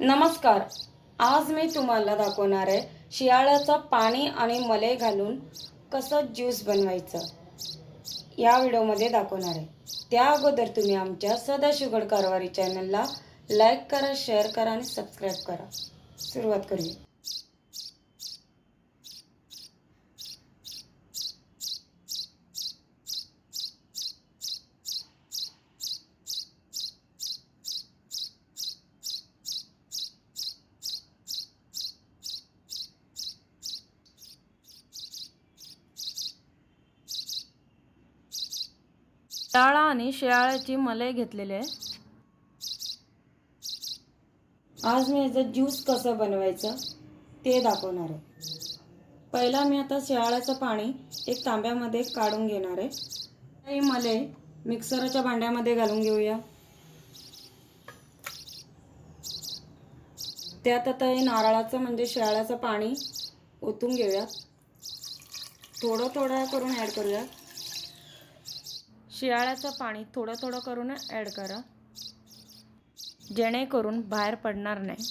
नमस्कार. आज मी तुम्हाला दाखवणार आहे शियाळ्याचं पाणी आणि मलई घालून कसं ज्यूस बनवायचं या व्हिडिओमध्ये दाखवणार आहे. त्या अगोदर तुम्ही आमच्या सदाशिवगड कारवारी चॅनलला लाईक करा, शेअर करा आणि सबस्क्राईब करा. सुरुवात करूया. डाळ आणि शियाळ्याची मलई घेतलेली आहे. आज मी याचं ज्यूस कसं बनवायचं ते दाखवणार आहे. पहिला मी आता शियाळ्याचं पाणी एक तांब्यामध्ये काढून घेणार आहे. ही मलई मिक्सरच्या भांड्यामध्ये घालून घेऊया. त्यात आता हे नारळाचं म्हणजे शियाळ्याचं पाणी ओतून घेऊया. थोडं थोडं करून ॲड करूया. शियाळ्याचं पाणी थोडं थोडं करून ॲड करा, जेणेकरून बाहेर पडणार नाही.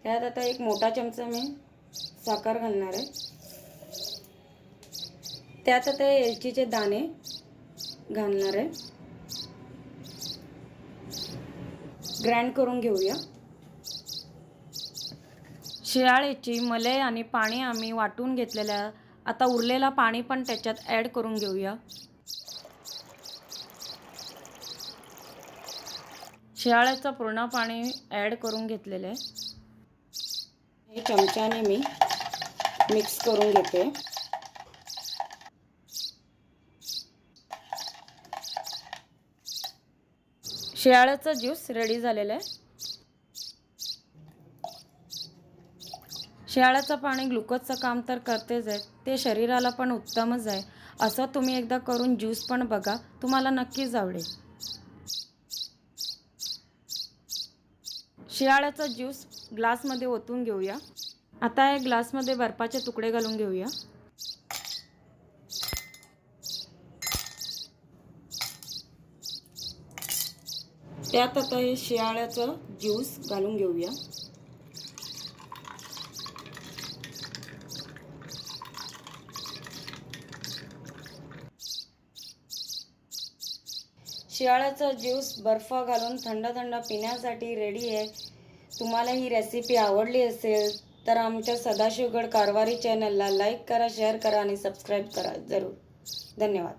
त्यात आता एक मोठा चमचा मी साखर घालणार आहे. त्यात आता वेलचीचे दाणे घालणार आहे. ग्राइंड करून घेऊया. शियाळ्याची मलई आणि पाणी आम्ही वाटून घेतलेलं. आता उरलेला पाणी पण त्याच्यात ॲड करून घेऊया. शियाळ्याचं पूर्ण पाणी ॲड करून घेतलेलं आहे. हे चमच्याने मी मिक्स करून घेते. शियाळ्याचं ज्यूस रेडी झालेलं आहे. शियाळ्याचं पाणी ग्लुकोजचं काम तर करतेच आहे, ते शरीराला पण उत्तमच आहे. असं तुम्ही एकदा करून ज्यूस पण बघा, तुम्हाला नक्कीच आवडेल. शियाळ्याचा ज्यूस ग्लासमध्ये ओतून घेऊया. आता या ग्लासमध्ये बर्फाचे तुकडे घालून घेऊया. त्यात आता हे शियाळ्याचं ज्यूस घालून घेऊया. शियाळ्याचा ज्यूस बर्फ घालून थंड थंड पिण्यासाठी रेडी आहे. तुम्हाला ही रेसिपी आवडली असेल तर आमच्या सदाशिवगड कारवारी चॅनलला लाईक करा, शेअर करा आणि सबस्क्राईब करा जरूर. धन्यवाद.